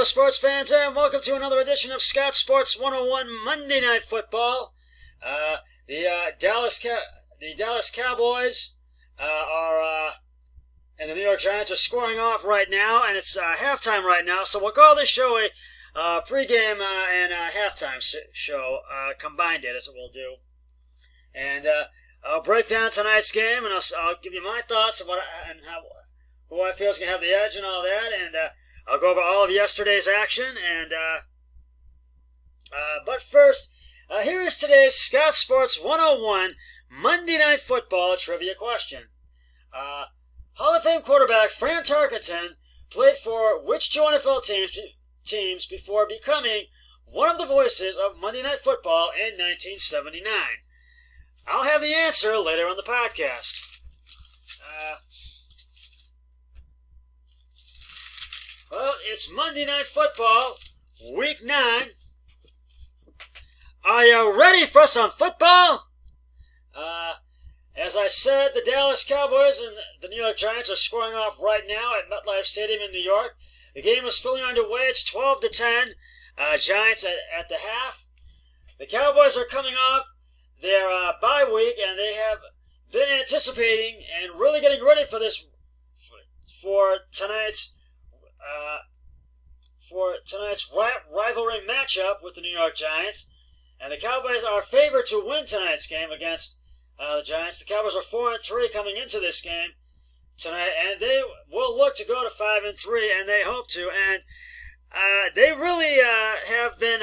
Hello, sports fans, and welcome to another edition of Scott Sports 101 Monday Night Football. The Dallas Cowboys and the New York Giants are scoring off right now, and it's halftime right now. So we'll call this show a pregame and halftime show combined. That's what we'll do, and I'll break down tonight's game, and I'll give you my thoughts of who I feel is going to have the edge and all that, and I'll go over all of yesterday's action, and but first, here is today's Scott Sports 101 Monday Night Football trivia question. Hall of Fame quarterback Fran Tarkenton played for which two NFL teams before becoming one of the voices of Monday Night Football in 1979? I'll have the answer later on the podcast. Well, it's Monday Night Football, Week 9. Are you ready for some football? As I said, the Dallas Cowboys and the New York Giants are scoring off right now at MetLife Stadium in New York. The game is fully underway. It's 12-10. Giants at the half. The Cowboys are coming off their bye week, and they have been anticipating and really getting ready for this for tonight's rivalry matchup with the New York Giants. And the Cowboys are favored to win tonight's game against the Giants. The Cowboys are 4-3 coming into this game tonight, and they will look to go to 5-3, and they hope to. And they really have been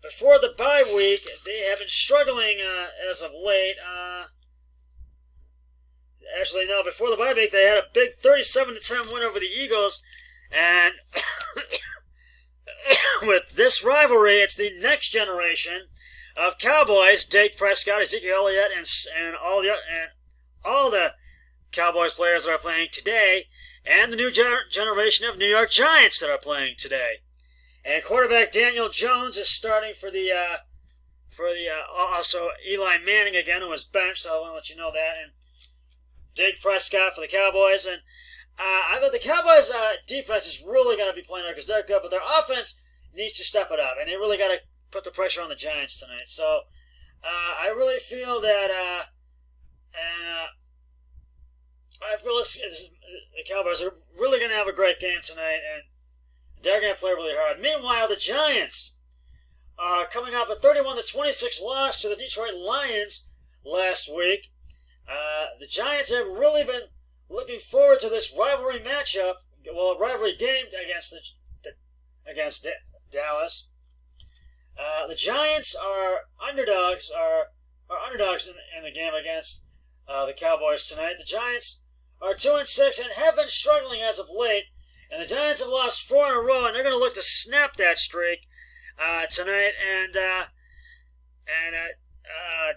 before the bye week. They have been struggling as of late. Actually, no, before the bye week, they had a big 37-10 win over the Eagles, and with this rivalry, it's the next generation of Cowboys: Dak Prescott, Ezekiel Elliott, and all the Cowboys players that are playing today, and the new generation of New York Giants that are playing today. And quarterback Daniel Jones is starting for the also Eli Manning again, who was benched. So I want to let you know that. And Dak Prescott for the Cowboys, and I thought the Cowboys' defense is really going to be playing there because they're good, but their offense needs to step it up, and they really got to put the pressure on the Giants tonight. So I really feel that, I feel the Cowboys are really going to have a great game tonight, and they're going to play really hard. Meanwhile, the Giants are coming off a 31-26 loss to the Detroit Lions last week. The Giants have really been looking forward to this rivalry matchup, rivalry game against Dallas. The Giants are underdogs in the game against the Cowboys tonight. The Giants are 2-6 and have been struggling as of late, and the Giants have lost 4 in a row, and they're going to look to snap that streak tonight. And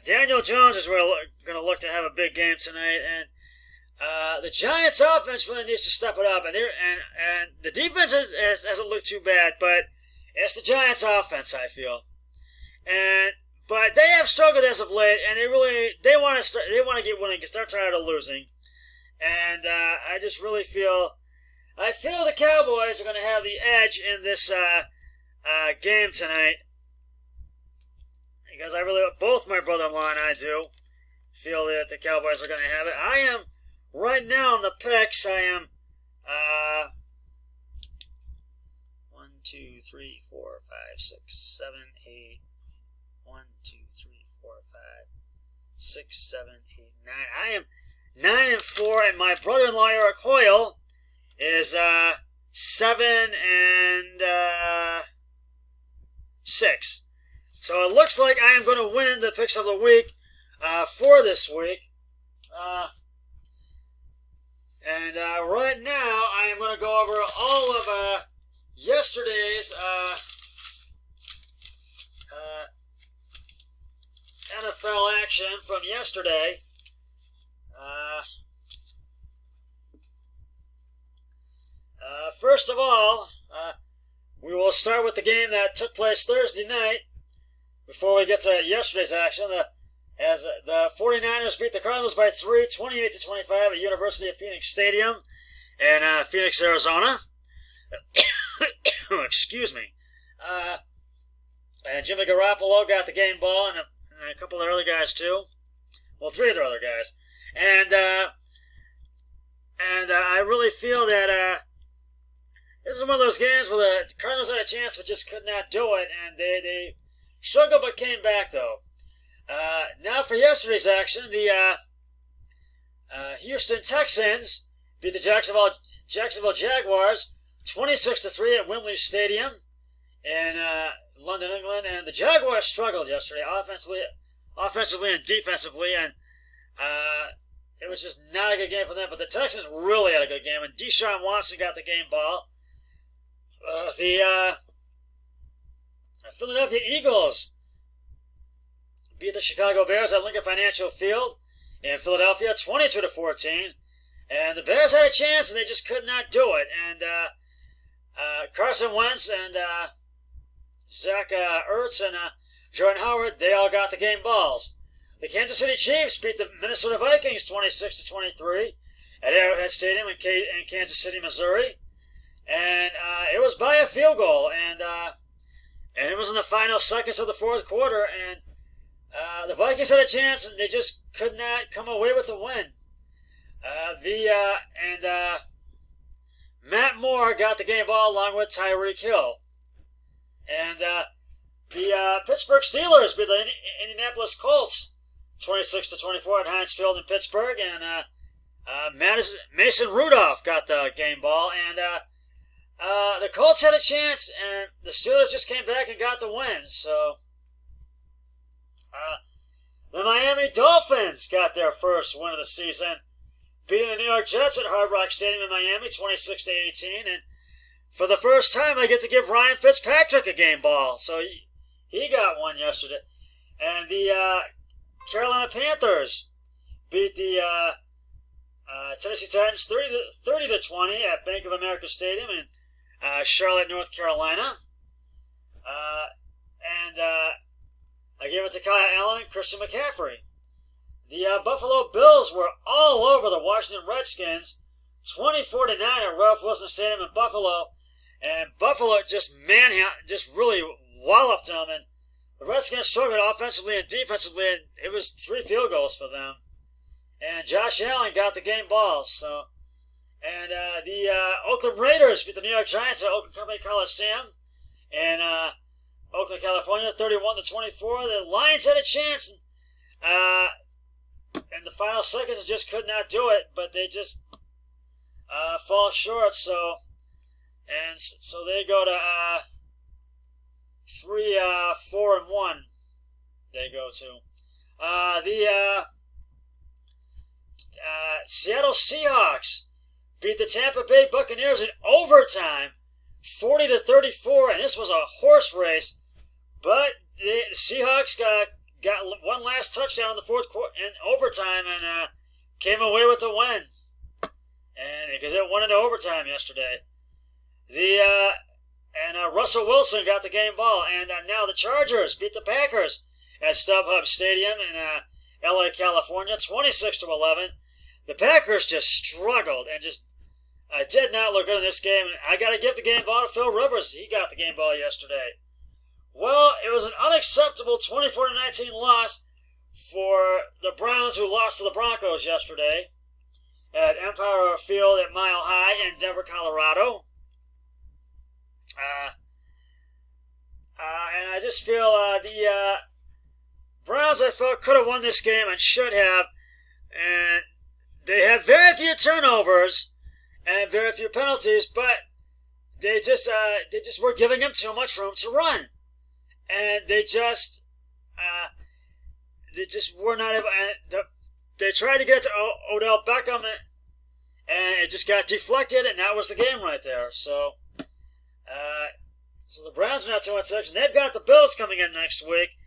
Daniel Jones is really going to look to have a big game tonight, and the Giants' offense really needs to step it up, and the defense hasn't looked too bad, but it's the Giants' offense, I feel, but they have struggled as of late, and they want to get winning because they're tired of losing, and I just really feel the Cowboys are going to have the edge in this game tonight. Because both my brother-in-law and I do feel that the Cowboys are going to have it. I am, right now on the picks, I am 1, 2, 3, 4, 5, 6, 7, 8. 1, 2, 3, 4, 5, 6, 7, 8, 9. I am 9-4, and my brother-in-law Eric Hoyle is 7-6. So it looks like I am going to win the picks of the week for this week. And right now I am going to go over all of yesterday's NFL action from yesterday. First of all, we will start with the game that took place Thursday night. Before we get to yesterday's action, as the 49ers beat the Cardinals by 3, 28-25 at University of Phoenix Stadium. in Phoenix, Arizona. Excuse me. And Jimmy Garoppolo got the game ball, and a couple of the other guys too. Well, three of the other guys. And I really feel that this is one of those games where the Cardinals had a chance but just could not do it, and they struggled but came back, though. Now for yesterday's action, the Houston Texans beat the Jacksonville Jaguars 26-3 at Wembley Stadium in London, England, and the Jaguars struggled yesterday offensively and defensively, and it was just not a good game for them. But the Texans really had a good game, and Deshaun Watson got the game ball. The Philadelphia Eagles beat the Chicago Bears at Lincoln Financial Field in Philadelphia 22-14, and the Bears had a chance and they just could not do it. And Carson Wentz and Zach Ertz and Jordan Howard, they all got the game balls. The Kansas City Chiefs beat the Minnesota Vikings 26-23 at Arrowhead Stadium in Kansas City, Missouri, and it was by a field goal, and it was in the final seconds of the fourth quarter, and the Vikings had a chance and they just could not come away with the win. Matt Moore got the game ball along with Tyreek Hill. And the Pittsburgh Steelers beat the Indianapolis Colts 26-24 at Heinz Field in Pittsburgh, and Mason Rudolph got the game ball, and the Colts had a chance, and the Steelers just came back and got the win. So the Miami Dolphins got their first win of the season, beating the New York Jets at Hard Rock Stadium in Miami 26-18, and for the first time, I get to give Ryan Fitzpatrick a game ball. So he got one yesterday. And the Carolina Panthers beat the Tennessee Titans 30-20 at Bank of America Stadium in Charlotte, North Carolina. And I gave it to Kyle Allen and Christian McCaffrey. The Buffalo Bills were all over the Washington Redskins 24-9 at Ralph Wilson Stadium in Buffalo. And Buffalo just really walloped them, and the Redskins struggled offensively and defensively, and it was 3 field goals for them. And Josh Allen got the game ball. So, and the Oakland Raiders beat the New York Giants at Oakland Company Coliseum in Oakland, California, 31-24. The Lions had a chance, and in the final seconds, they just could not do it, but they just fall short. So they go to 3-4-1. They go to the Seattle Seahawks beat the Tampa Bay Buccaneers in overtime, 40-34, and this was a horse race. But the Seahawks got one last touchdown in the fourth quarter in overtime and came away with the win. And because it went into overtime yesterday. Russell Wilson got the game ball, and now the Chargers beat the Packers at StubHub Stadium in LA, California, 26-11. The Packers just struggled and just did not look good in this game. And I got to give the game ball to Phil Rivers. He got the game ball yesterday. Well, it was an unacceptable 24-19 loss for the Browns, who lost to the Broncos yesterday at Empire Field at Mile High in Denver, Colorado. And I just feel the Browns, I felt, could have won this game and should have. And they had very few turnovers and very few penalties, but they just were giving them too much room to run. And they just were not able. And they tried to get to Odell Beckham, and it just got deflected, and that was the game right there. So the Browns are not 2-6, and they've got the Bills coming in next week.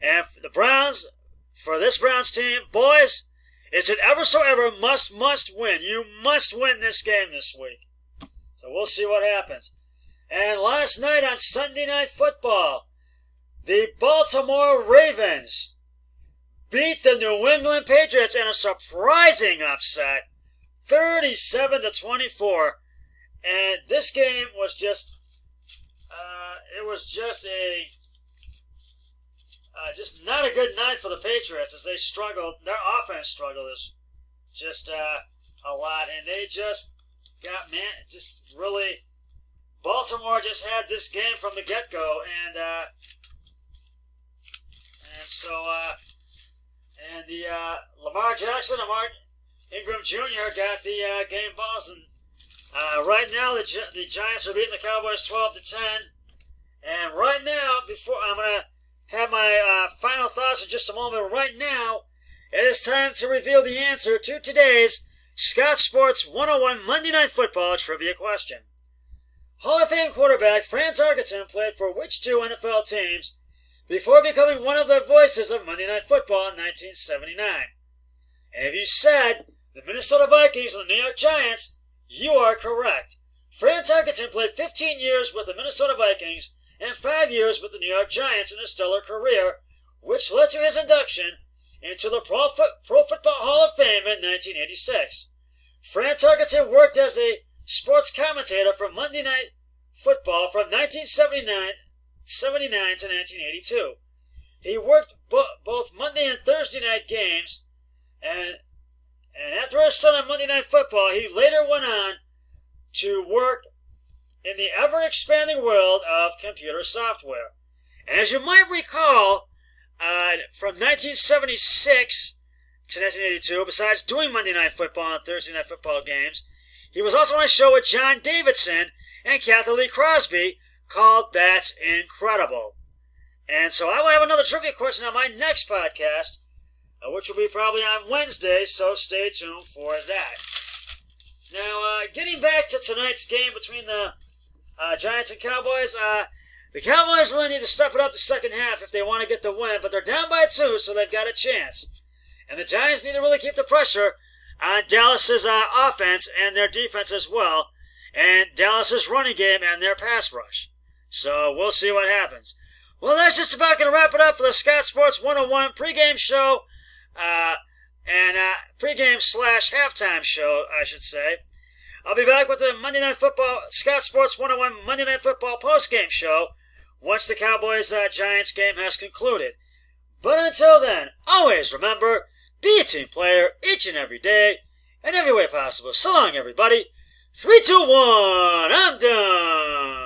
And the Browns, for this Browns team, boys, it's an ever so ever must win. You must win this game this week. So we'll see what happens. And last night on Sunday Night Football, the Baltimore Ravens beat the New England Patriots in a surprising upset, 37-24. And this game was just, just not a good night for the Patriots as they struggled. Their offense struggled just a lot, and they just got really. Baltimore just had this game from the get-go, and the Lamar Jackson and Mark Ingram Jr. got the game balls, and right now the Giants are beating the Cowboys 12-10. And right now, before I'm gonna have my final thoughts in just a moment, but right now it is time to reveal the answer to today's Scott Sports 101 Monday Night Football trivia question. Hall of Fame quarterback Fran Tarkenton played for which two NFL teams before becoming one of the voices of Monday Night Football in 1979? And if you said the Minnesota Vikings and the New York Giants, you are correct. Fran Tarkenton played 15 years with the Minnesota Vikings and 5 years with the New York Giants in a stellar career, which led to his induction into the Pro Football Hall of Fame in 1986. Fran Tarkenton worked as a sports commentator for Monday Night Football from 1979 to 1982. He worked both Monday and Thursday night games, and after his stint on Monday Night Football, he later went on to work in the ever-expanding world of computer software. And as you might recall, from 1976 to 1982, besides doing Monday Night Football and Thursday Night Football games, he was also on a show with John Davidson and Kathy Lee Crosby called That's Incredible. And so I will have another trivia question on my next podcast, which will be probably on Wednesday, so stay tuned for that. Now, getting back to tonight's game between the Giants and Cowboys, the Cowboys really need to step it up the second half if they want to get the win, but they're down by 2, so they've got a chance. And the Giants need to really keep the pressure on Dallas's offense and their defense as well, and Dallas's running game and their pass rush. So we'll see what happens. Well, that's just about going to wrap it up for the Scott Sports 101 pregame show, and pregame / halftime show, I should say. I'll be back with the Monday Night Football, Scott Sports 101 Monday Night Football postgame show once the Cowboys-Giants game has concluded. But until then, always remember, be a team player each and every day, in every way possible. So long, everybody. 3, 2, 1, I'm done.